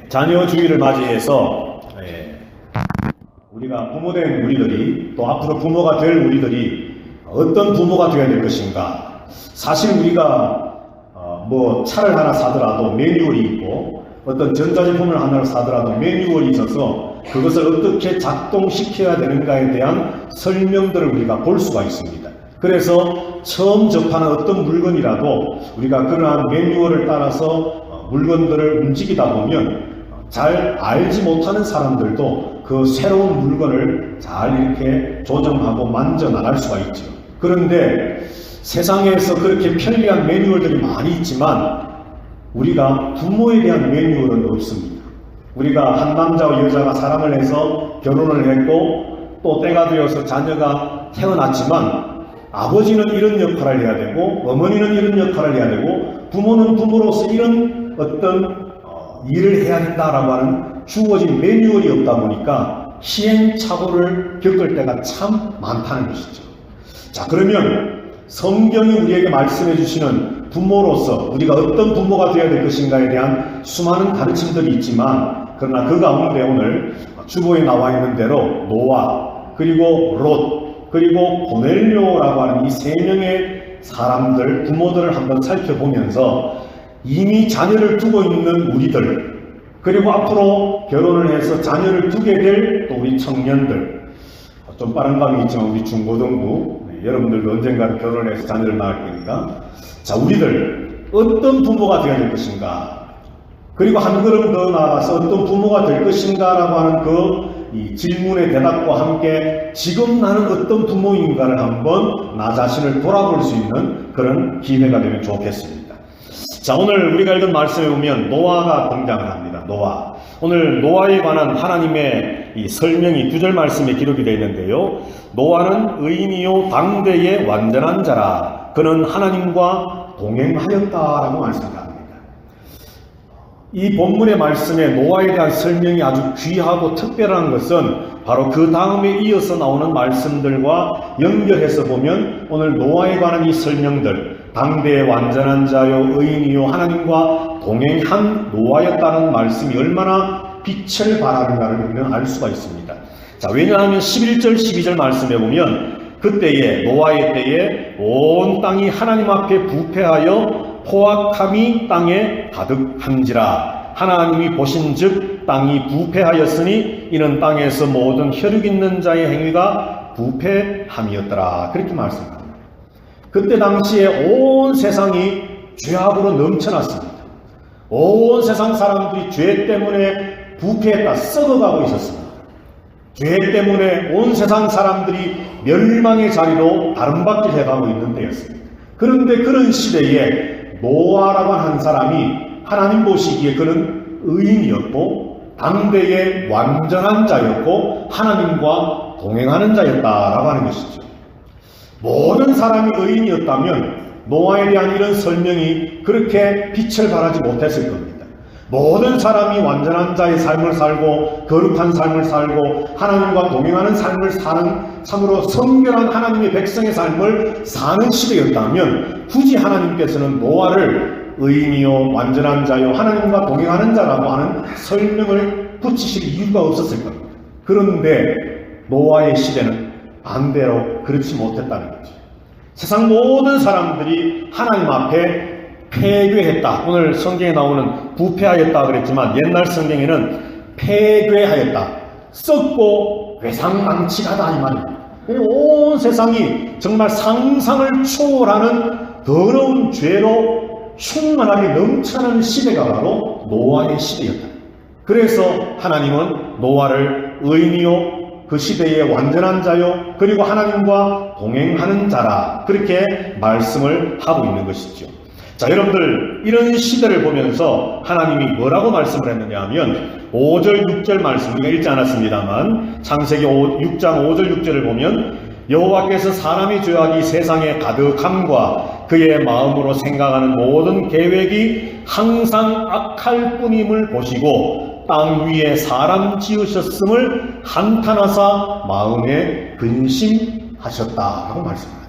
자녀 주일을 맞이해서 우리가 부모된 우리들이 또 앞으로 부모가 될 우리들이 어떤 부모가 되어야 될 것인가. 사실 우리가 뭐 차를 하나 사더라도 매뉴얼이 있고 어떤 전자제품을 하나 사더라도 매뉴얼이 있어서 그것을 어떻게 작동시켜야 되는가에 대한 설명들을 우리가 볼 수가 있습니다. 그래서 처음 접하는 어떤 물건이라도 우리가 그러한 매뉴얼을 따라서 물건들을 움직이다 보면 잘 알지 못하는 사람들도 그 새로운 물건을 잘 이렇게 조정하고 만져 나갈 수가 있죠. 그런데 세상에서 그렇게 편리한 매뉴얼들이 많이 있지만 우리가 부모에 대한 매뉴얼은 없습니다. 우리가 한 남자와 여자가 사랑을 해서 결혼을 했고 또 때가 되어서 자녀가 태어났지만 아버지는 이런 역할을 해야 되고 어머니는 이런 역할을 해야 되고 부모는 부모로서 이런 어떤 일을 해야 된다라고 하는 주어진 매뉴얼이 없다 보니까 시행착오를 겪을 때가 참 많다는 것이죠. 자, 그러면 성경이 우리에게 말씀해 주시는 부모로서 우리가 어떤 부모가 되어야 될 것인가에 대한 수많은 가르침들이 있지만 그러나 그 가운데 오늘 주보에 나와 있는 대로 노아 그리고 롯 그리고 고넬료라고 하는 이 세 명의 사람들 부모들을 한번 살펴보면서 이미 자녀를 두고 있는 우리들 그리고 앞으로 결혼을 해서 자녀를 두게 될 또 우리 청년들 좀 빠른 감이 있지만 우리 중고등부 여러분들도 언젠가는 결혼을 해서 자녀를 낳을 거니까 자 우리들 어떤 부모가 되어야 될 것인가 그리고 한 걸음 더 나아가서 어떤 부모가 될 것인가 라고 하는 이 질문의 대답과 함께 지금 나는 어떤 부모인가를 한번 나 자신을 돌아볼 수 있는 그런 기회가 되면 좋겠습니다. 자, 오늘 우리가 읽은 말씀에 보면 노아가 등장을 합니다. 노아. 오늘 노아에 관한 하나님의 이 설명이 9절 말씀에 기록이 되어 있는데요. 노아는 의인이요 당대의 완전한 자라. 그는 하나님과 동행하였다라고 말씀합니다. 이 본문의 말씀에 노아에 대한 설명이 아주 귀하고 특별한 것은 바로 그 다음에 이어서 나오는 말씀들과 연결해서 보면 오늘 노아에 관한 이 설명들 당대의 완전한 자요 의인이요 하나님과 동행한 노아였다는 말씀이 얼마나 빛을 발하는가를 우리는 알 수가 있습니다. 자, 왜냐하면 11절 12절 말씀에 보면 그때에 노아의 때에 온 땅이 하나님 앞에 부패하여 포악함이 땅에 가득한지라. 하나님이 보신즉 땅이 부패하였으니 이는 땅에서 모든 혈육 있는 자의 행위가 부패함이었더라. 그렇게 말씀합니다. 그때 당시에 온 세상이 죄악으로 넘쳐났습니다. 온 세상 사람들이 죄 때문에 부패했다, 썩어가고 있었습니다. 죄 때문에 온 세상 사람들이 멸망의 자리로 다름받게 해가고 있는 때였습니다. 그런데 그런 시대에 노아라고 한 사람이 하나님 보시기에 그는 의인이었고 당대의 완전한 자였고 하나님과 동행하는 자였다라고 하는 것이죠. 모든 사람이 의인이었다면 노아에 대한 이런 설명이 그렇게 빛을 발하지 못했을 겁니다. 모든 사람이 완전한 자의 삶을 살고 거룩한 삶을 살고 하나님과 동행하는 삶을 사는 참으로 성결한 하나님의 백성의 삶을 사는 시대였다면 굳이 하나님께서는 노아를 의인이요 완전한 자요 하나님과 동행하는 자라고 하는 설명을 붙이실 이유가 없었을 겁니다. 그런데 노아의 시대는 반대로 그렇지 못했다는 거죠. 세상 모든 사람들이 하나님 앞에 폐괴했다. 오늘 성경에 나오는 부패하였다 그랬지만 옛날 성경에는 폐괴하였다. 썩고 괴상망측하다 이 말입니다. 온 세상이 정말 상상을 초월하는 더러운 죄로 충만하게 넘쳐나는 시대가 바로 노아의 시대였다. 그래서 하나님은 노아를 의인이요 그 시대의 완전한 자요 그리고 하나님과 동행하는 자라 그렇게 말씀을 하고 있는 것이죠. 자, 여러분들 이런 시대를 보면서 하나님이 뭐라고 말씀을 했느냐 하면 5절 6절 말씀 우리가 읽지 않았습니다만 창세기 6장 5절 6절을 보면 여호와께서 사람의 죄악이 세상에 가득함과 그의 마음으로 생각하는 모든 계획이 항상 악할 뿐임을 보시고 땅 위에 사람 지으셨음을 한탄하사 마음에 근심하셨다라고 말씀합니다.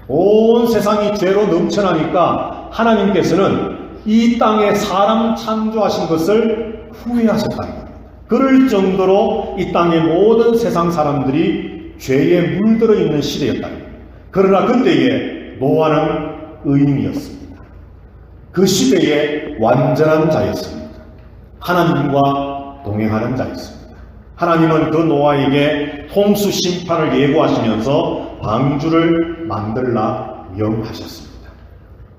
온 세상이 죄로 넘쳐나니까 하나님께서는 이 땅에 사람 창조하신 것을 후회하셨다는 겁니다. 그럴 정도로 이 땅의 모든 세상 사람들이 죄에 물들어 있는 시대였다는 겁니다. 그러나 그때에 노아는 의인이었습니다. 그 시대의 완전한 자였습니다. 하나님과 동행하는 자였습니다. 하나님은 그 노아에게 홍수 심판을 예고하시면서 방주를 만들라 명하셨습니다.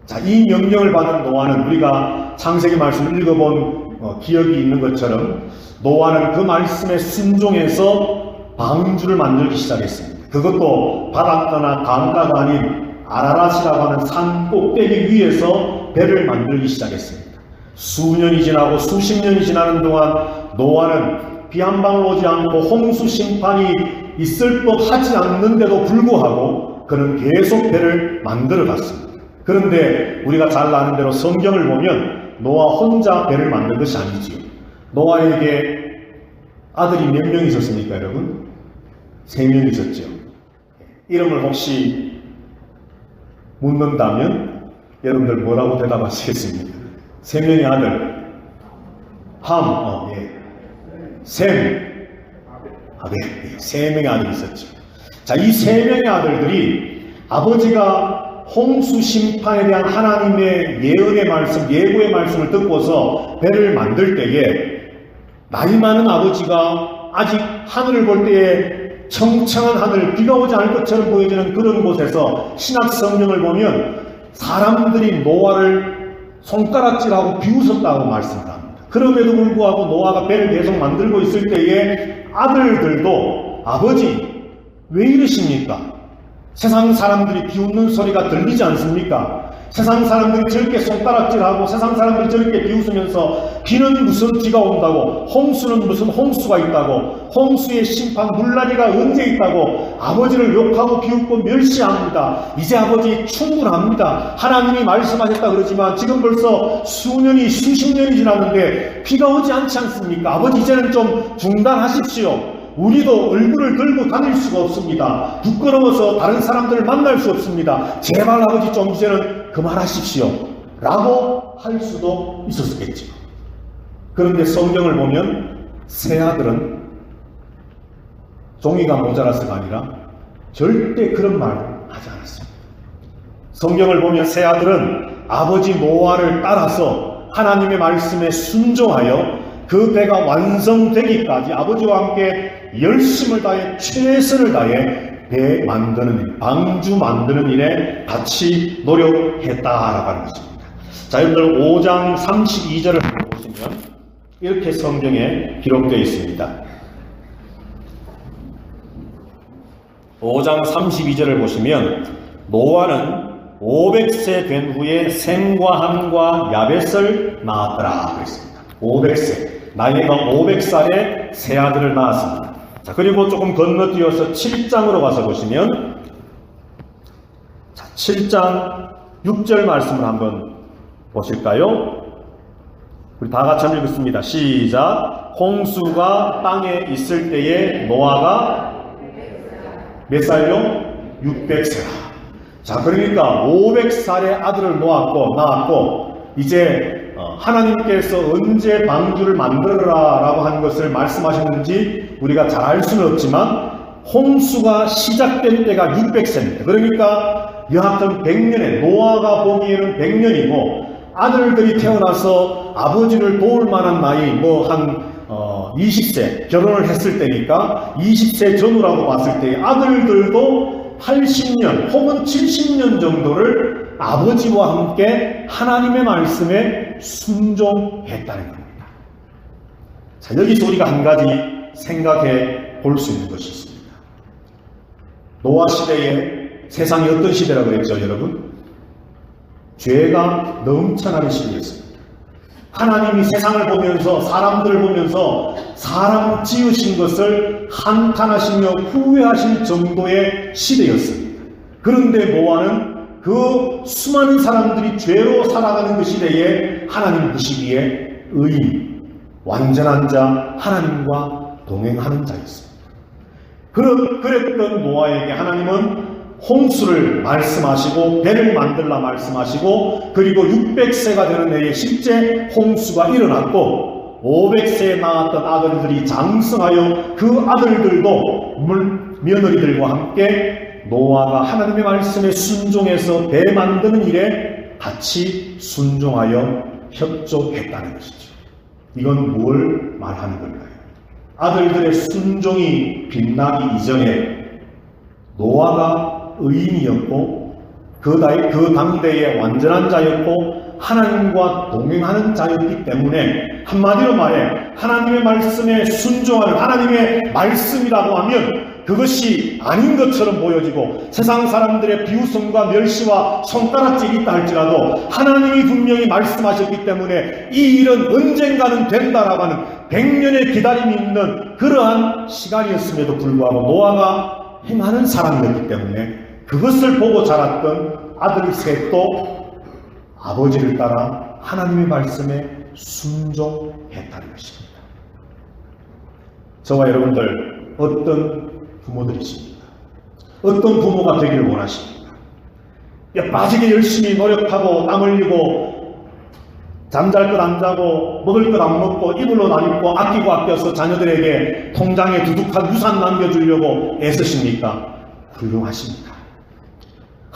자, 이 명령을 받은 노아는 우리가 창세기 말씀을 읽어본 기억이 있는 것처럼 노아는 그 말씀에 순종해서 방주를 만들기 시작했습니다. 그것도 바닷가나 강가가 아닌 아라랏이라고 하는 산 꼭대기 위에서 배를 만들기 시작했습니다. 수년이 지나고 수십 년이 지나는 동안 노아는 비 한 방울 오지 않고 홍수 심판이 있을 법 하지 않는데도 불구하고 그는 계속 배를 만들어 갔습니다. 그런데 우리가 잘 아는 대로 성경을 보면 노아 혼자 배를 만든 것이 아니지요. 노아에게 아들이 몇 명 있었습니까, 여러분? 3명 있었죠. 이름을 혹시 묻는다면 여러분들 뭐라고 대답하시겠습니까? 3명의 아들. 함, 셈, 아벨. 3명의 아들이 있었죠. 자, 이 3명의 아들들이 아버지가 홍수 심판에 대한 하나님의 예언의 말씀, 예고의 말씀을 듣고서 배를 만들 때에 나이 많은 아버지가 아직 하늘을 볼 때에 청청한 하늘, 비가 오지 않을 것처럼 보여지는 그런 곳에서 신약 성경을 보면 사람들이 노아를 손가락질하고 비웃었다고 말씀합니다. 그럼에도 불구하고 노아가 배를 계속 만들고 있을 때에 아들들도 아버지 왜 이러십니까? 세상 사람들이 비웃는 소리가 들리지 않습니까? 세상 사람들이 저렇게 손가락질하고 세상 사람들이 저렇게 비웃으면서 비는 무슨 비가 온다고, 홍수는 무슨 홍수가 있다고, 홍수의 심판 물난리가 언제 있다고 아버지를 욕하고 비웃고 멸시합니다. 이제 아버지 충분합니다. 하나님이 말씀하셨다 그러지만 지금 벌써 수년이 수십 년이 지났는데 비가 오지 않지 않습니까? 아버지 이제는 좀 중단하십시오. 우리도 얼굴을 들고 다닐 수가 없습니다. 부끄러워서 다른 사람들을 만날 수 없습니다. 제발 아버지 좀 이제는 그만하십시오. 라고 할 수도 있었겠죠. 그런데 성경을 보면 세 아들은 종이가 모자라서가 아니라 절대 그런 말을 하지 않았습니다. 성경을 보면 세 아들은 아버지 노아를 따라서 하나님의 말씀에 순종하여 그 배가 완성되기까지 아버지와 함께 열심을 다해 최선을 다해 배 만드는 일, 방주 만드는 일에 같이 노력했다라고 하는 것입니다. 자, 여러분들 5장 32절을 보시면 이렇게 성경에 기록되어 있습니다. 5장 32절을 보시면 노아는 500세 된 후에 셈과 함과 야벳을 낳았더라 그랬습니다. 500세, 나이가 500살에 세 아들을 낳았습니다. 자, 그리고 조금 건너뛰어서 7장으로 가서 보시면, 자, 7장 6절 말씀을 한번 보실까요? 우리 다 같이 한번 읽겠습니다. 시작. 홍수가 땅에 있을 때에 노아가 몇 살요? 600세라. 자, 그러니까 500살에 아들을 낳았고 이제 하나님께서 언제 방주를 만들어라 라고 한 것을 말씀하셨는지 우리가 잘 알 수는 없지만 홍수가 시작된 때가 600세입니다. 그러니까 여하튼 100년에 노아가 보기에는 100년이고 아들들이 태어나서 아버지를 도울 만한 나이 한 20세 결혼을 했을 때니까 20세 전후라고 봤을 때 아들들도 80년 혹은 70년 정도를 아버지와 함께 하나님의 말씀에 순종했다는 겁니다. 자, 여기서 우리가 한 가지 생각해 볼 수 있는 것이 있습니다. 노아 시대에 세상이 어떤 시대라고 그랬죠, 여러분? 죄가 넘쳐나는 시대였습니다. 하나님이 세상을 보면서 사람들을 보면서 사람 지으신 것을 한탄하시며 후회하실 정도의 시대였습니다. 그런데 노아는 그 수많은 사람들이 죄로 살아가는 그 시대에 하나님 보시기에 의인, 완전한 자, 하나님과 동행하는 자였습니다. 그랬던 노아에게 하나님은 홍수를 말씀하시고 배를 만들라 말씀하시고 그리고 600세가 되는 해에 실제 홍수가 일어났고 500세에 낳았던 아들들이 장성하여 그 아들들도 며느리들과 함께 노아가 하나님의 말씀에 순종해서 배 만드는 일에 같이 순종하여 협조했다는 것이죠. 이건 뭘 말하는 걸까요? 아들들의 순종이 빛나기 이전에 노아가 의인이었고 그 당대의 완전한 자였고 하나님과 동행하는 자였기 때문에 한마디로 말해 하나님의 말씀에 순종하는 하나님의 말씀이라고 하면 그것이 아닌 것처럼 보여지고 세상 사람들의 비웃음과 멸시와 손가락질이 있다 할지라도 하나님이 분명히 말씀하셨기 때문에 이 일은 언젠가는 된다라고 하는 100년의 기다림이 있는 그러한 시간이었음에도 불구하고 노아가 행하는 사람이었기 때문에 그것을 보고 자랐던 아들 셋도 아버지를 따라 하나님의 말씀에 순종했다는 것입니다. 저와 여러분들 어떤 부모들이십니까? 어떤 부모가 되기를 원하십니까? 빠지게 열심히 노력하고 땀 흘리고 잠잘 것 안 자고 먹을 것 안 먹고 입을 옷 안 입고 아끼고 아껴서 자녀들에게 통장에 두둑한 유산 남겨주려고 애쓰십니까? 훌륭하십니다.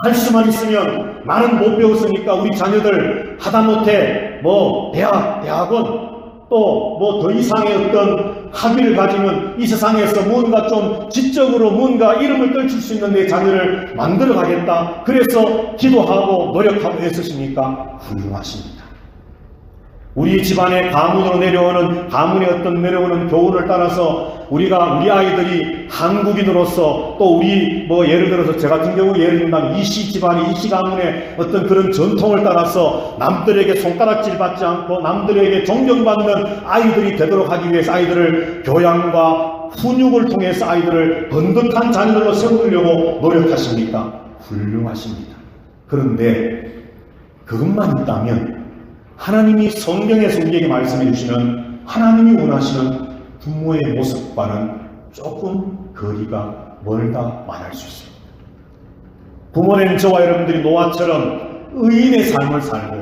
할 수만 있으면 나는 못 배웠으니까 우리 자녀들 하다못해 대학원 또 더 이상의 어떤 학위를 가지면 이 세상에서 뭔가 좀 지적으로 뭔가 이름을 떨칠 수 있는 내 자녀를 만들어 가겠다. 그래서 기도하고 노력하고 애쓰십니까? 훌륭하십니다. 우리 집안의 가문으로 내려오는 내려오는 교훈을 따라서 우리 아이들이 한국인으로서 또 우리 예를 들어서 제 같은 경우 예를 들면 이씨 집안이 이씨 가문의 어떤 그런 전통을 따라서 남들에게 손가락질 받지 않고 남들에게 존경받는 아이들이 되도록 하기 위해서 아이들을 교양과 훈육을 통해서 아이들을 번듯한 자녀들로 세우려고 노력하십니까? 훌륭하십니다. 그런데 그것만 있다면 하나님이 성경에서 우리에게 말씀해 주시는 하나님이 원하시는 부모의 모습과는 조금 거리가 멀다 말할 수 있습니다. 부모된 저와 여러분들이 노아처럼 의인의 삶을 살고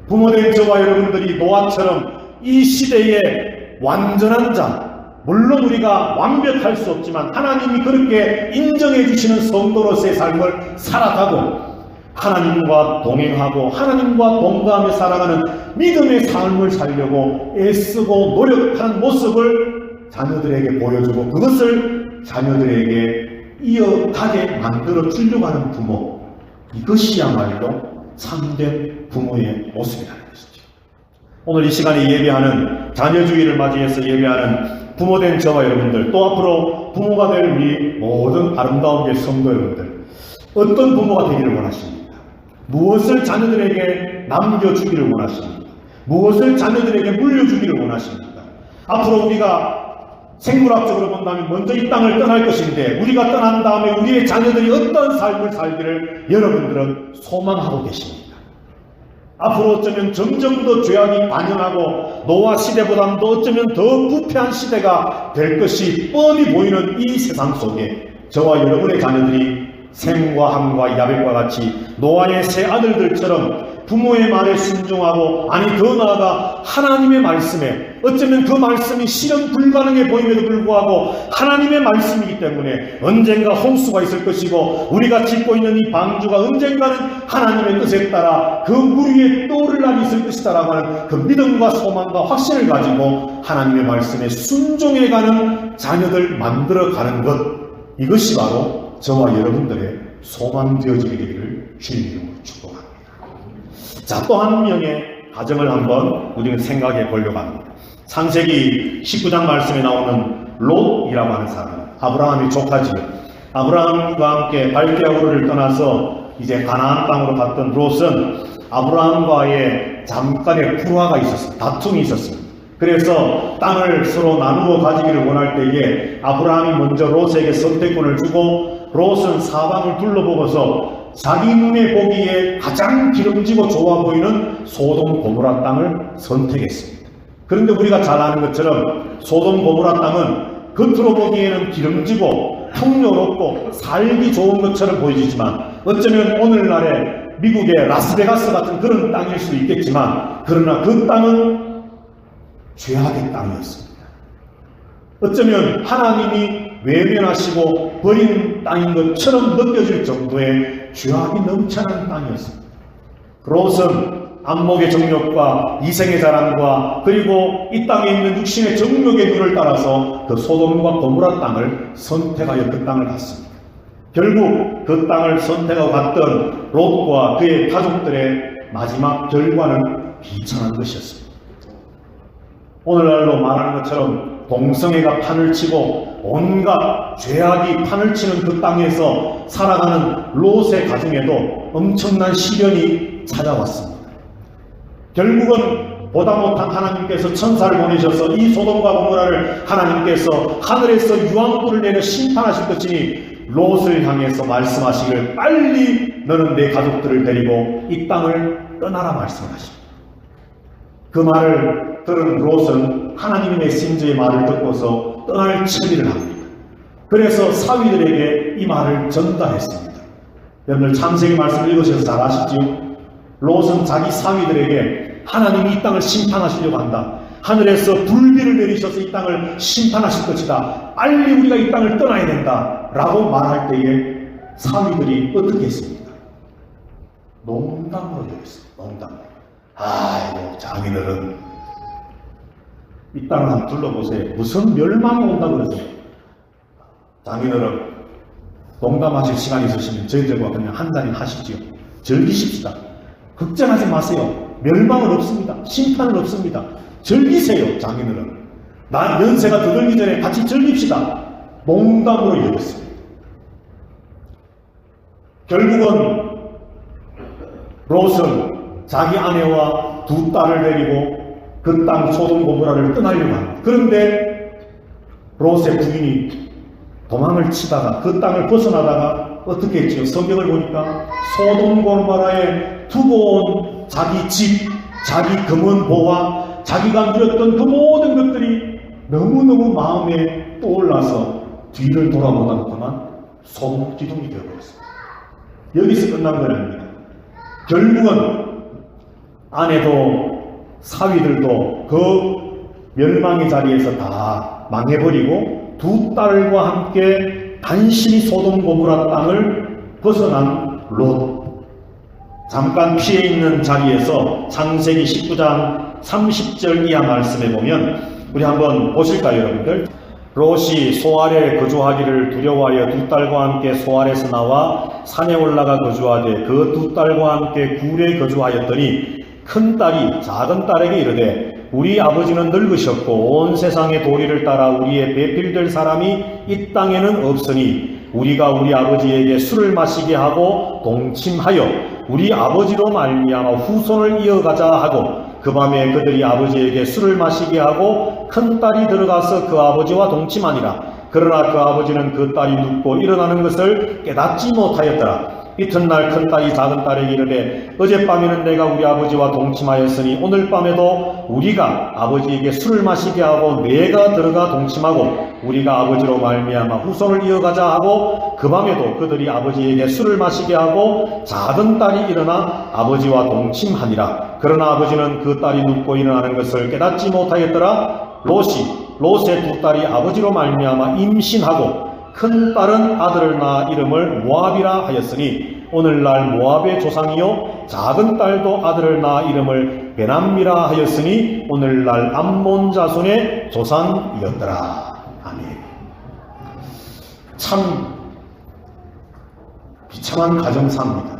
부모된 저와 여러분들이 노아처럼 이 시대의 완전한 자, 물론 우리가 완벽할 수 없지만 하나님이 그렇게 인정해 주시는 성도로서의 삶을 살아가고 하나님과 동행하고 하나님과 동거하며 살아가는 믿음의 삶을 살려고 애쓰고 노력하는 모습을 자녀들에게 보여주고 그것을 자녀들에게 이어가게 만들어 주려고 하는 부모, 이것이야말로 참된 부모의 모습이라는 것이죠. 오늘 이 시간에 예배하는 자녀주의를 맞이해서 예배하는 부모된 저와 여러분들, 또 앞으로 부모가 될 우리 모든 아름다운 성도 여러분들, 어떤 부모가 되기를 원하십니까? 무엇을 자녀들에게 남겨주기를 원하십니까? 무엇을 자녀들에게 물려주기를 원하십니까? 앞으로 우리가 생물학적으로 본다면 먼저 이 땅을 떠날 것인데 우리가 떠난 다음에 우리의 자녀들이 어떤 삶을 살기를 여러분들은 소망하고 계십니다. 앞으로 어쩌면 점점 더 죄악이 반영하고 노아 시대보다도 어쩌면 더 부패한 시대가 될 것이 뻔히 보이는 이 세상 속에 저와 여러분의 자녀들이 셈과 함과 야벳과 같이 노아의 세 아들들처럼 부모의 말에 순종하고 더 나아가 하나님의 말씀에 어쩌면 그 말씀이 실현 불가능해 보임에도 불구하고 하나님의 말씀이기 때문에 언젠가 홍수가 있을 것이고 우리가 짓고 있는 이 방주가 언젠가는 하나님의 뜻에 따라 그 물 위에 떠오를 날이 있을 것이다 라고 하는 그 믿음과 소망과 확신을 가지고 하나님의 말씀에 순종해가는 자녀들 만들어가는 것, 이것이 바로 저와 여러분들의 소망 되어지게 되기를 주님의 이름으로 축복합니다. 자, 또 한 명의 가정을 한번 우리는 생각해 보려고 합니다. 창세기 19장 말씀에 나오는 롯이라고 하는 사람, 아브라함의 조카지요. 아브라함과 함께 발대아우르를 떠나서 이제 가나안 땅으로 갔던 롯은 아브라함과의 잠깐의 불화가 있었습니다. 다툼이 있었습니다. 그래서 땅을 서로 나누어 가지기를 원할 때에 아브라함이 먼저 롯에게 선택권을 주고 롯은 사방을 둘러보고서 자기 눈에 보기에 가장 기름지고 좋아 보이는 소돔 고모라 땅을 선택했습니다. 그런데 우리가 잘 아는 것처럼 소돔 고모라 땅은 겉으로 보기에는 기름지고 풍요롭고 살기 좋은 것처럼 보이지만 어쩌면 오늘날의 미국의 라스베가스 같은 그런 땅일 수도 있겠지만 그러나 그 땅은 죄악의 땅이었습니다. 어쩌면 하나님이 외면하시고 버린 땅인 것처럼 느껴질 정도의 죄악이 넘쳐나는 땅이었습니다. 롯은 안목의 정욕과 이생의 자랑과 그리고 이 땅에 있는 육신의 정욕의 눈을 따라서 그 소돔과 고모라 땅을 선택하여 그 땅을 갔습니다. 결국 그 땅을 선택하고 갔던 롯과 그의 가족들의 마지막 결과는 비참한 것이었습니다. 오늘날로 말하는 것처럼 동성애가 판을 치고 온갖 죄악이 판을 치는 그 땅에서 살아가는 롯의 가정에도 엄청난 시련이 찾아왔습니다. 결국은 보다 못한 하나님께서 천사를 보내셔서 이 소돔과 고모라를 하나님께서 하늘에서 유황불을 내려 심판하실 것이니 롯을 향해서 말씀하시길 빨리 너는 내 가족들을 데리고 이 땅을 떠나라 말씀하십니다. 그 말을 들은 롯은 하나님의 메신저의 말을 듣고서 떠날 준비를 합니다. 그래서 사위들에게 이 말을 전달했습니다. 여러분들 창세기 말씀을 읽으셔서 잘 아시지요? 롯은 자기 사위들에게 하나님이 이 땅을 심판하시려고 한다. 하늘에서 불비를 내리셔서 이 땅을 심판하실 것이다. 빨리 우리가 이 땅을 떠나야 된다. 라고 말할 때에 사위들이 어떻게 했습니까? 농담으로 여겼어요. 농담으로. 아이고 장인어른 이 땅을 한번 둘러보세요. 무슨 멸망이 온다 그러세요? 장인어른 농담하실 시간이 있으시면 저희들과 그냥 한잔 하시지요. 즐기십시다. 걱정하지 마세요. 멸망은 없습니다. 심판은 없습니다. 즐기세요. 장인어른 나 연세가 들기 전에 같이 즐깁시다. 농담으로 여겼습니다. 결국은 롯은 자기 아내와 두 딸을 데리고 그 땅 소돔 고모라를 떠나려고 합니다. 그런데 롯의 부인이 도망을 치다가 그 땅을 벗어나다가 어떻게 했지요? 성경을 보니까 소돔 고모라에 두고 온 자기 집, 자기 금은 보화, 자기가 누렸던 그 모든 것들이 너무너무 마음에 떠올라서 뒤를 돌아보다 그만 소돔 기둥이 되어버렸습니다. 여기서 끝난 건 아닙니다. 결국은 아내도 사위들도 그 멸망의 자리에서 다 망해버리고 두 딸과 함께 단신이 소돔 고모라 땅을 벗어난 롯. 잠깐 피해 있는 자리에서 창세기 19장 30절 이하 말씀에 보면 우리 한번 보실까요 여러분들? 롯이 소알에 거주하기를 두려워하여 두 딸과 함께 소알에서 나와 산에 올라가 거주하되 그 두 딸과 함께 굴에 거주하였더니 큰 딸이 작은 딸에게 이르되 우리 아버지는 늙으셨고 온 세상의 도리를 따라 우리의 배필될 사람이 이 땅에는 없으니 우리가 우리 아버지에게 술을 마시게 하고 동침하여 우리 아버지로 말미암아 후손을 이어가자 하고 그 밤에 그들이 아버지에게 술을 마시게 하고 큰 딸이 들어가서 그 아버지와 동침하니라. 그러나 그 아버지는 그 딸이 눕고 일어나는 것을 깨닫지 못하였더라. 이튿날 큰 딸이 작은 딸에게 이르되 어젯밤에는 내가 우리 아버지와 동침하였으니 오늘 밤에도 우리가 아버지에게 술을 마시게 하고 내가 들어가 동침하고 우리가 아버지로 말미암아 후손을 이어가자 하고 그 밤에도 그들이 아버지에게 술을 마시게 하고 작은 딸이 일어나 아버지와 동침하니라. 그러나 아버지는 그 딸이 눕고 일어나는 것을 깨닫지 못하였더라. 롯의 두 딸이 아버지로 말미암아 임신하고 큰 딸은 아들을 낳아 이름을 모압이라 하였으니 오늘날 모압의 조상이요 작은 딸도 아들을 낳아 이름을 베남미라 하였으니 오늘날 암몬 자손의 조상이었더라. 아멘. 참 비참한 가정사입니다.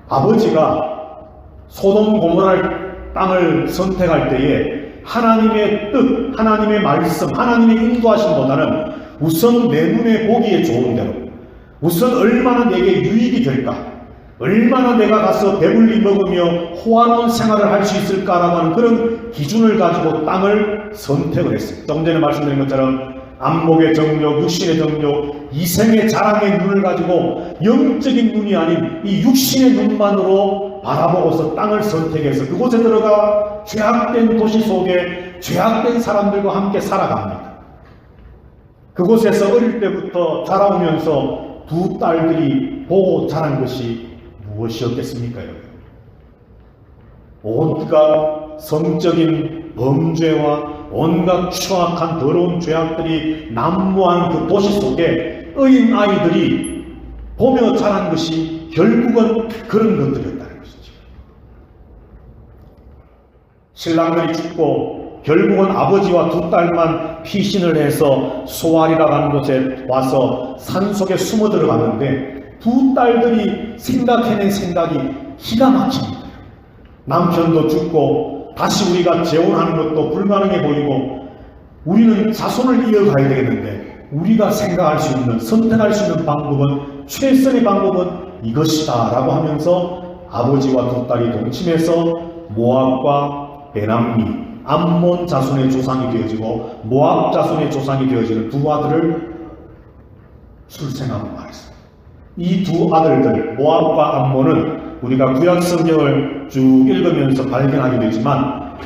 아버지가 소돔 고모라 땅을 선택할 때에 하나님의 뜻, 하나님의 말씀, 하나님의 인도하심보다는 우선 내 눈에 보기에 좋은 대로, 우선 얼마나 내게 유익이 될까, 얼마나 내가 가서 배불리 먹으며 호화로운 생활을 할 수 있을까라고 하는 그런 기준을 가지고 땅을 선택을 했어요. 조금 전에 말씀드린 것처럼 안목의 정욕, 육신의 정욕, 이생의 자랑의 눈을 가지고 영적인 눈이 아닌 이 육신의 눈만으로 바라보고서 땅을 선택해서 그곳에 들어가 죄악된 도시 속에 죄악된 사람들과 함께 살아갑니다. 그곳에서 어릴 때부터 자라오면서 두 딸들이 보고 자란 것이 무엇이었겠습니까, 여러분? 온갖 성적인 범죄와 온갖 추악한 더러운 죄악들이 난무한 그 도시 속에 어린 아이들이 보며 자란 것이 결국은 그런 것들이었다는 것이죠. 신랑들이 죽고 결국은 아버지와 두 딸만 피신을 해서 소알이라고 하는 곳에 와서 산속에 숨어 들어갔는데 두 딸들이 생각해낸 생각이 기가 막힙니다. 남편도 죽고 다시 우리가 재혼하는 것도 불가능해 보이고 우리는 자손을 이어가야 되겠는데 우리가 생각할 수 있는, 선택할 수 있는 방법은, 최선의 방법은 이것이다 라고 하면서 아버지와 두 딸이 동침해서 모압과 베남미, 암몬 자손의 조상이 되어지고 모압 자손의 조상이 되어지는 두 아들을 출생하고 말했습니다. 이 두 아들들, 모압과 암몬은 우리가 구약 성경을 쭉 읽으면서 발견하게 되지만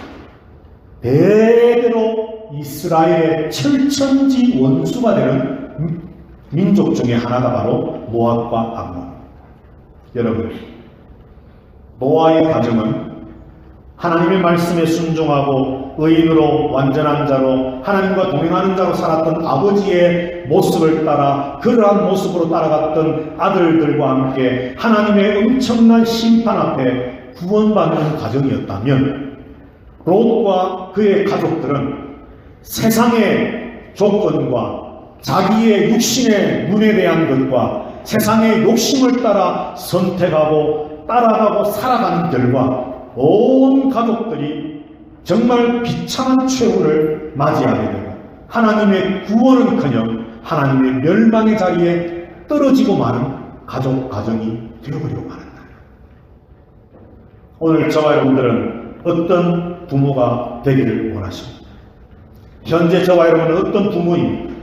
대대로 이스라엘의 철천지 원수가 되는 민족 중에 하나가 바로 모압과 암몬. 여러분, 노아의 가정은 하나님의 말씀에 순종하고 의인으로 완전한 자로 하나님과 동행하는 자로 살았던 아버지의 모습을 따라 그러한 모습으로 따라갔던 아들들과 함께 하나님의 엄청난 심판 앞에 구원받는 가정이었다면 롯과 그의 가족들은 세상의 조건과 자기의 육신의 눈에 대한 것과 세상의 욕심을 따라 선택하고 따라가고 살아가는 결과 온 가족들이 정말 비참한 최후를 맞이하게 되고 하나님의 구원은커녕 하나님의 멸망의 자리에 떨어지고 마는 가정이 되어버리고 말았다. 오늘 저와 여러분들은 어떤 부모가 되기를 원하십니까? 현재 저와 여러분은 어떤 부모입니까?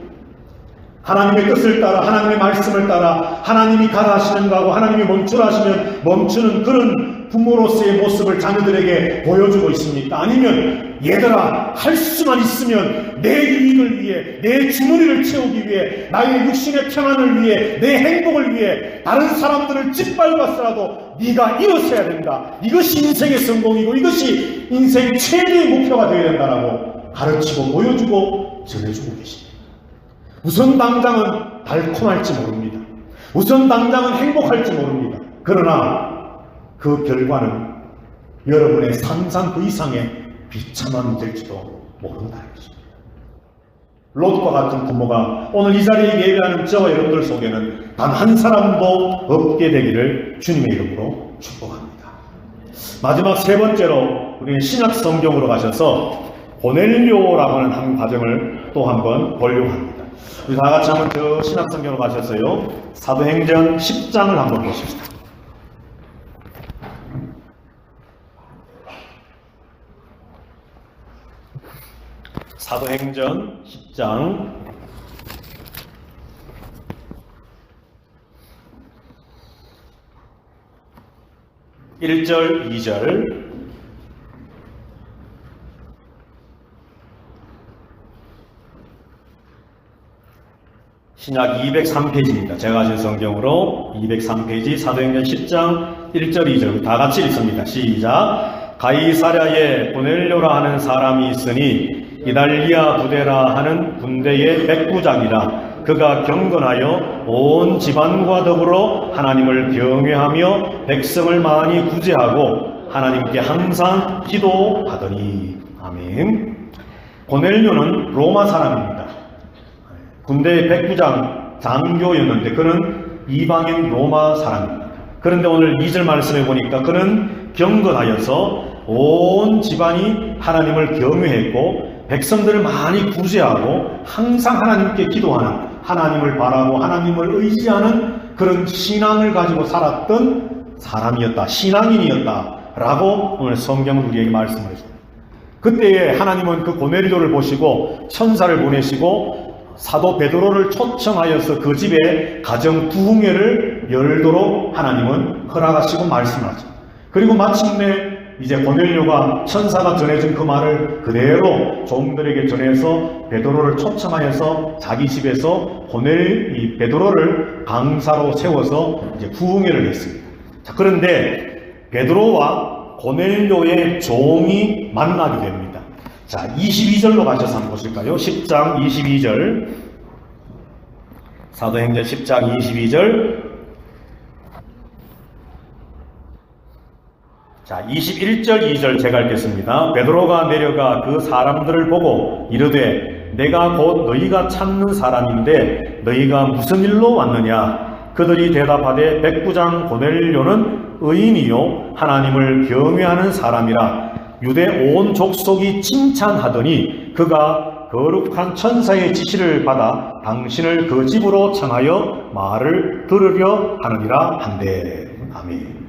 하나님의 뜻을 따라 하나님의 말씀을 따라 하나님이 가라 하시는 거하고 하나님이 멈추라 하시면 멈추는 그런 부모로서의 모습을 자녀들에게 보여주고 있습니까? 아니면 얘들아 할 수만 있으면 내 유익을 위해 내 주머니를 채우기 위해 나의 육신의 평안을 위해 내 행복을 위해 다른 사람들을 짓밟았더라도 네가 이었어야 된다. 이것이 인생의 성공이고 이것이 인생 최대의 목표가 되어야 된다라고 가르치고 보여주고 전해주고 계십니다. 우선 당장은 달콤할지 모릅니다. 우선 당장은 행복할지 모릅니다. 그러나 그 결과는 여러분의 상상 그 이상의 비참함이 될지도 모른다는 것입니다. 롯과 같은 부모가 오늘 이 자리에 예배하는 저와 여러분들 속에는 단 한 사람도 없게 되기를 주님의 이름으로 축복합니다. 마지막 세 번째로 우리는 신약 성경으로 가셔서 고넬료라고 하는 한 과정을 또 한번 보려고 합니다. 우리 다 같이 한번 저 신약 성경으로 가셨어요. 사도행전 10장을 한번 보십시다. 사도행전 10장 1절 2절 신약 203페이지입니다. 제가 가진 성경으로 203페이지 사도행전 10장 1절 2절 다 같이 읽습니다. 시작. 가이사랴에 고넬료라 하는 사람이 있으니 이달리아 부대라 하는 군대의 백부장이라. 그가 경건하여 온 집안과 더불어 하나님을 경외하며 백성을 많이 구제하고 하나님께 항상 기도하더니. 아멘. 고넬료는 로마 사람입니다. 군대의 백부장 장교였는데 그는 이방인 로마 사람입니다. 그런데 오늘 2절 말씀해 보니까 그는 경건하여서 온 집안이 하나님을 경외했고 백성들을 많이 구제하고 항상 하나님께 기도하는, 하나님을 바라고 하나님을 의지하는 그런 신앙을 가지고 살았던 사람이었다, 신앙인이었다 라고 오늘 성경은 우리에게 말씀을 해줍니다. 그때에 하나님은 그 고넬료를 보시고 천사를 보내시고 사도 베드로를 초청하여서 그 집에 가정 부흥회를 열도록 하나님은 허락하시고 말씀하죠. 그리고 마침내 이제 고넬료가 천사가 전해준 그 말을 그대로 종들에게 전해서 베드로를 초청하여서 자기 집에서 베드로를 강사로 세워서 이제 부흥회를 했습니다. 자, 그런데 베드로와 고넬료의 종이 만나게 됩니다. 자, 22절로 가셔서 한번 보실까요? 10장 22절. 사도행전 10장 22절. 자, 21절 2절 제가 읽겠습니다. 베드로가 내려가 그 사람들을 보고 이르되 내가 곧 너희가 찾는 사람인데 너희가 무슨 일로 왔느냐? 그들이 대답하되 백부장 고넬료는 의인이요 하나님을 경외하는 사람이라 유대 온 족속이 칭찬하더니 그가 거룩한 천사의 지시를 받아 당신을 그 집으로 청하여 말을 들으려 하느니라 한대. 아멘.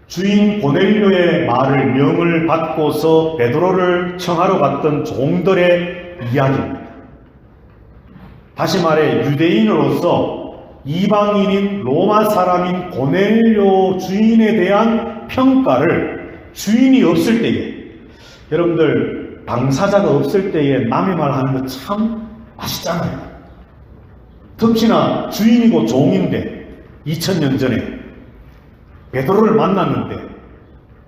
주인 고넬료의 말을 명을 받고서 베드로를 청하러 갔던 종들의 이야기입니다. 다시 말해 유대인으로서 이방인인 로마 사람인 고넬료 주인에 대한 평가를 주인이 없을 때에, 여러분들 당사자가 없을 때에 남의 말 하는 거 참 맛있잖아요. 특히나 주인이고 종인데 2000년 전에 베드로를 만났는데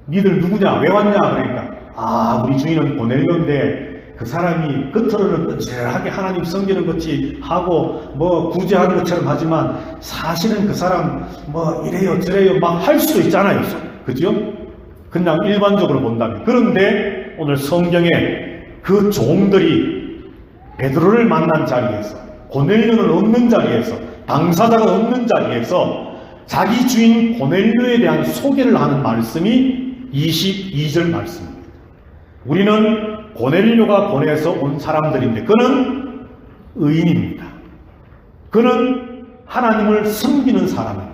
니들 누구냐? 왜 왔냐? 그러니까 우리 주인은 고넬료인데 그 사람이 겉으로는 끈질하게 하나님 섬기는 것이 하고 뭐 구제하는 것처럼 하지만 사실은 그 사람 뭐 이래요 저래요 막 할 수도 있잖아요. 그죠? 그냥 일반적으로 본다면. 그런데 오늘 성경에 그 종들이 베드로를 만난 자리에서, 고넬료는 없는 자리에서, 당사자가 없는 자리에서 자기 주인 고넬료에 대한 소개를 하는 말씀이 22절 말씀입니다. 우리는 고넬료가 보내서 온 사람들인데 그는 의인입니다. 그는 하나님을 섬기는 사람입니다.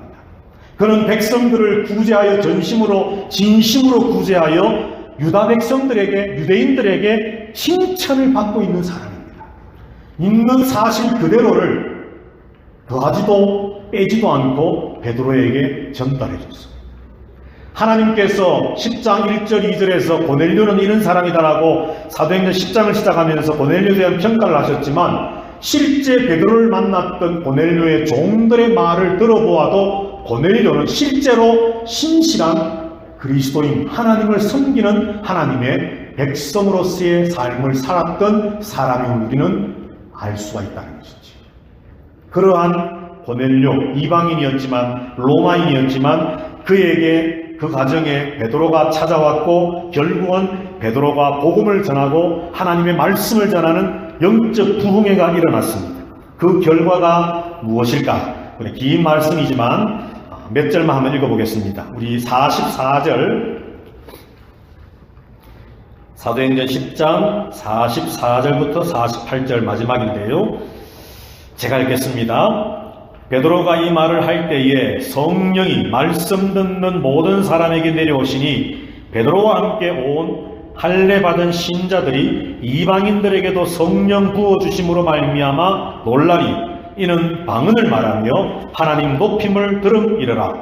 그는 백성들을 구제하여 진심으로 구제하여 유다 백성들에게, 유대인들에게 칭찬을 받고 있는 사람입니다. 있는 사실 그대로를 더하지도 빼지도 않고 베드로에게 전달해 줬습니다. 하나님께서 10장 1절 2절에서 고넬료는 이런 사람이다라고 사도행전 10장을 시작하면서 고넬료에 대한 평가를 하셨지만 실제 베드로를 만났던 고넬료의 종들의 말을 들어보아도 고넬료는 실제로 신실한 그리스도인, 하나님을 섬기는 하나님의 백성으로서의 삶을 살았던 사람임을 우리는 알 수가 있다는 것이죠. 그러한 고넬료, 이방인이었지만 로마인이었지만 그에게 그 가정에 베드로가 찾아왔고 결국은 베드로가 복음을 전하고 하나님의 말씀을 전하는 영적 부흥회가 일어났습니다. 그 결과가 무엇일까? 긴 말씀이지만 몇 절만 한번 읽어보겠습니다. 우리 44절, 사도행전 10장 44절부터 48절 마지막인데요. 제가 읽겠습니다. 베드로가 이 말을 할 때에 성령이 말씀 듣는 모든 사람에게 내려오시니 베드로와 함께 온 할례 받은 신자들이 이방인들에게도 성령 부어주심으로 말미암아 놀라니 이는 방언을 말하며 하나님 높임을 들음이르라.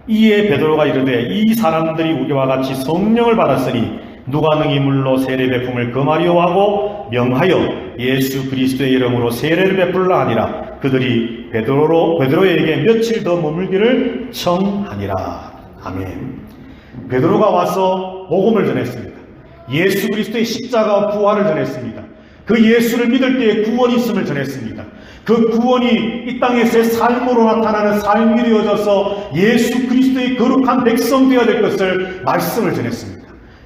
이에 베드로가 이르되 이 사람들이 우리와 같이 성령을 받았으니 누가 능히 물로 세례 베품을 금하리오 하고 명하여 예수 그리스도의 이름으로 세례를 베풀라 하니라. 그들이 베드로에게 며칠 더 머물기를 청하니라. 아멘. 베드로가 와서 복음을 전했습니다. 예수 그리스도의 십자가와 부활을 전했습니다. 그 예수를 믿을 때에 구원이 있음을 전했습니다. 그 구원이 이 땅의 새 삶으로 나타나는 삶이 되어져서 예수 그리스도의 거룩한 백성 되어야 될 것을 말씀을 전했습니다.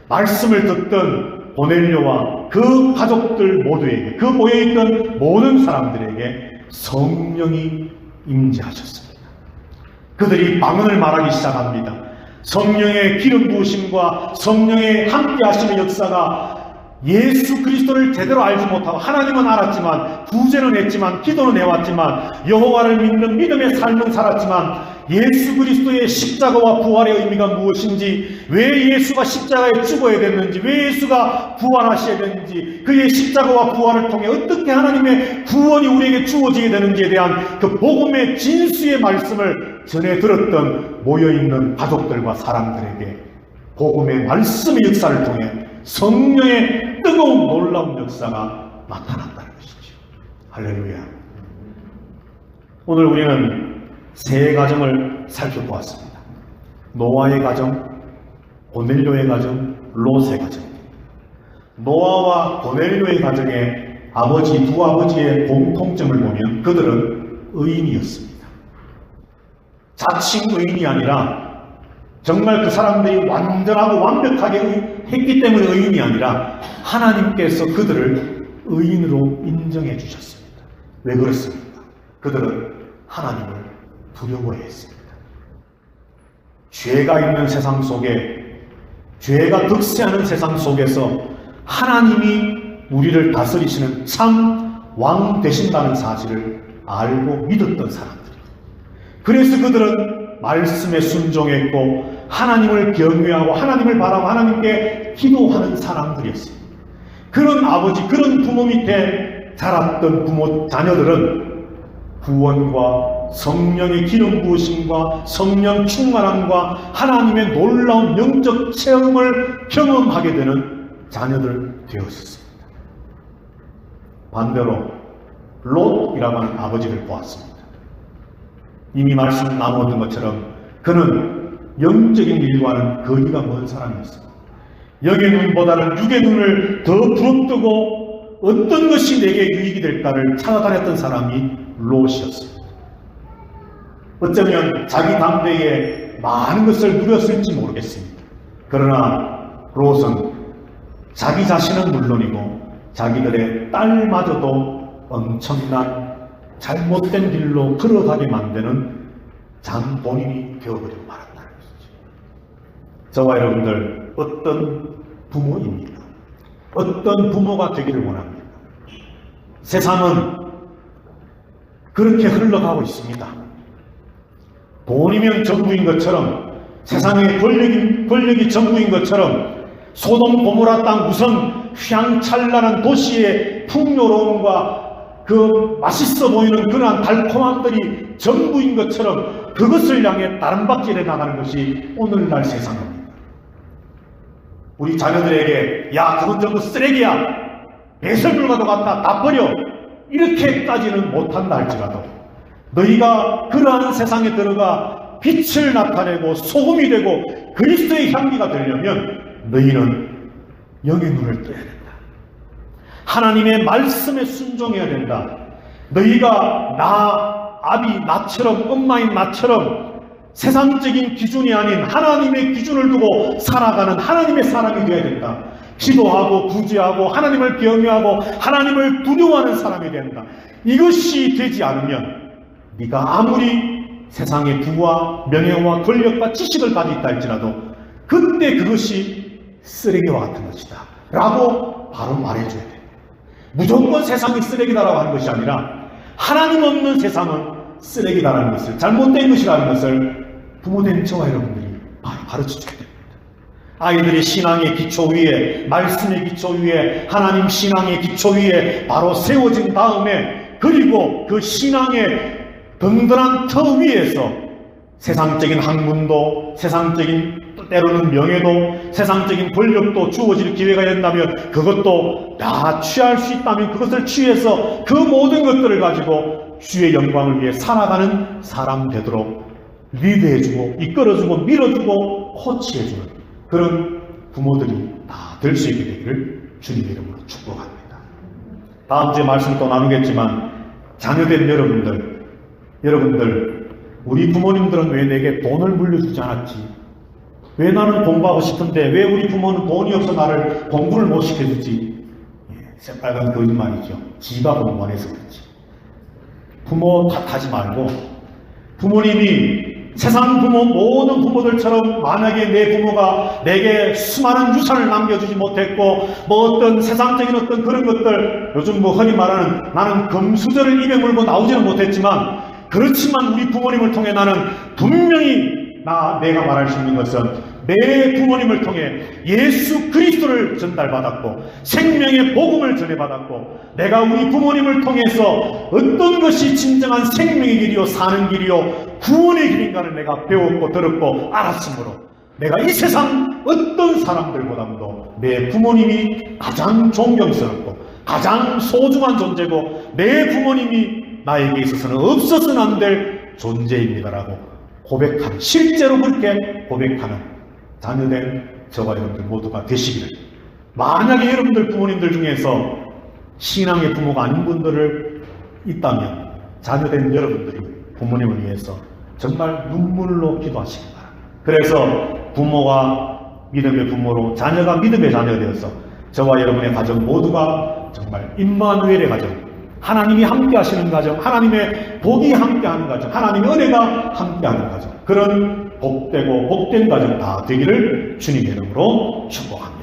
말씀을 듣던 고넬료와 그 가족들 모두에게, 그 모여있던 모든 사람들에게 성령이 임재하셨습니다. 그들이 방언을 말하기 시작합니다. 성령의 기름 부으심과 성령의 함께 하시는 역사가 예수 그리스도를 제대로 알지 못하고 하나님은 알았지만 구제는 했지만 기도는 해왔지만 여호와를 믿는 믿음의 삶은 살았지만 예수 그리스도의 십자가와 부활의 의미가 무엇인지, 왜 예수가 십자가에 죽어야 됐는지, 왜 예수가 부활하셔야 되는지, 그의 십자가와 부활을 통해 어떻게 하나님의 구원이 우리에게 주어지게 되는지에 대한 그 복음의 진수의 말씀을 전해 들었던 모여있는 가족들과 사람들에게 복음의 말씀의 역사를 통해 성령의 뜨거운 놀라운 역사가 나타났다는 것이죠. 할렐루야. 오늘 우리는 세 가정을 살펴보았습니다. 노아의 가정, 고넬료의 가정, 롯의 가정. 노아와 고넬료의 가정에 두 아버지의 공통점을 보면 그들은 의인이었습니다. 자칭 의인이 아니라 정말 그 사람들이 완전하고 완벽하게 했기 때문에 의인이 아니라 하나님께서 그들을 의인으로 인정해 주셨습니다. 왜 그렇습니까? 그들은 하나님을 두려워했습니다. 죄가 있는 세상 속에, 죄가 득세하는 세상 속에서 하나님이 우리를 다스리시는 참 왕 되신다는 사실을 알고 믿었던 사람들이에요. 그래서 그들은 말씀에 순종했고 하나님을 경외하고 하나님을 바라고 하나님께 기도하는 사람들이었습니다. 그런 아버지, 그런 부모 밑에 자랐던 자녀들은 구원과 성령의 기름 부으심과 성령 충만함과 하나님의 놀라운 영적 체험을 경험하게 되는 자녀들 되었습니다. 반대로 롯이라고 하는 아버지를 보았습니다. 이미 말씀 나누었던 것처럼 그는 영적인 일과는 거리가 먼 사람이었습니다. 영의 눈보다는 육의 눈을 더 부릅뜨고 어떤 것이 내게 유익이 될까를 찾아다녔던 사람이 롯이었습니다. 어쩌면 자기 담대에 많은 것을 누렸을지 모르겠습니다. 그러나 롯은 자기 자신은 물론이고 자기들의 딸마저도 엄청난 잘못된 길로 걸어가게 만드는 본인이 되어버리고 말았다는 것이죠. 저와 여러분들 어떤 부모입니까? 어떤 부모가 되기를 원합니까? 세상은 그렇게 흘러가고 있습니다. 돈이면 전부인 것처럼, 세상의 권력이 전부인 것처럼 소돔 고모라 땅 우선 휘황찬란한 도시의 풍요로움과 그 맛있어 보이는 그러한 달콤함들이 전부인 것처럼 그것을 향해 다른 박질해 나가는 것이 오늘날 세상입니다. 우리 자녀들에게 야 그건 전부 쓰레기야, 배설물과도 같아, 다 버려, 이렇게까지는 못한다 할지라도 너희가 그러한 세상에 들어가 빛을 나타내고 소금이 되고 그리스도의 향기가 되려면 너희는 영의 눈을 떠야 된다. 하나님의 말씀에 순종해야 된다. 너희가 나처럼, 엄마인 나처럼 세상적인 기준이 아닌 하나님의 기준을 두고 살아가는 하나님의 사람이 되어야 된다. 기도하고 구제하고 하나님을 경외하고 하나님을 두려워하는 사람이 된다. 이것이 되지 않으면 네가 아무리 세상의 부와 명예와 권력과 지식을 가지고 있다 할지라도 그때 그것이 쓰레기와 같은 것이다 라고 바로 말해줘야 돼. 무조건 세상이 쓰레기다라고 하는 것이 아니라 하나님 없는 세상은 쓰레기다라는 것을, 잘못된 것이라는 것을 부모된 저와 여러분들이 가르쳐줘야 됩니다. 아이들이 신앙의 기초 위에, 말씀의 기초 위에, 하나님 신앙의 기초 위에 바로 세워진 다음에, 그리고 그 신앙의 든든한 터 위에서 세상적인 학문도, 세상적인 때로는 명예도, 세상적인 권력도 주어질 기회가 된다면 그것도 다 취할 수 있다면 그것을 취해서 그 모든 것들을 가지고 주의 영광을 위해 살아가는 사람 되도록 리드해주고 이끌어주고 밀어주고 코치해주는 그런 부모들이 다 될 수 있게 되기를 주님의 이름으로 축복합니다. 다음 주에 말씀 또 나누겠지만 자녀된 여러분들 우리 부모님들은 왜 내게 돈을 물려주지 않았지? 왜 나는 공부하고 싶은데 왜 우리 부모는 돈이 없어 나를 공부를 못 시켜주지? 새빨간 거짓말이죠. 지가 공부 안 해서 그렇지. 부모 탓하지 말고 부모님이 세상 부모 모든 부모들처럼 만약에 내 부모가 내게 수많은 유산을 남겨주지 못했고 뭐 어떤 세상적인 어떤 그런 것들, 요즘 뭐 흔히 말하는 나는 금수저를 입에 물고 나오지는 못했지만 그렇지만 우리 부모님을 통해 나는 분명히 내가 말할 수 있는 것은 내 부모님을 통해 예수 그리스도를 전달받았고 생명의 복음을 전해받았고 내가 우리 부모님을 통해서 어떤 것이 진정한 생명의 길이요 사는 길이요 구원의 길인가를 내가 배웠고 들었고 알았으므로 내가 이 세상 어떤 사람들보다도 내 부모님이 가장 존경스럽고 가장 소중한 존재고 내 부모님이 나에게 있어서는 없어서는 안 될 존재입니다라고 고백하는, 실제로 그렇게 고백하는 자녀된 저와 여러분들 모두가 되시기를. 만약에 여러분들 부모님들 중에서 신앙의 부모가 아닌 분들을 있다면 자녀된 여러분들이 부모님을 위해서 정말 눈물로 기도하시기 바랍니다. 그래서 부모가 믿음의 부모로 자녀가 믿음의 자녀가 되어서 저와 여러분의 가정 모두가 정말 임마누엘의 가정, 하나님이 함께 하시는 가정, 하나님의 복이 함께하는 가정, 하나님의 은혜가 함께하는 가정, 그런 복되고 복된 가정 다 되기를 주님의 이름으로 축복합니다.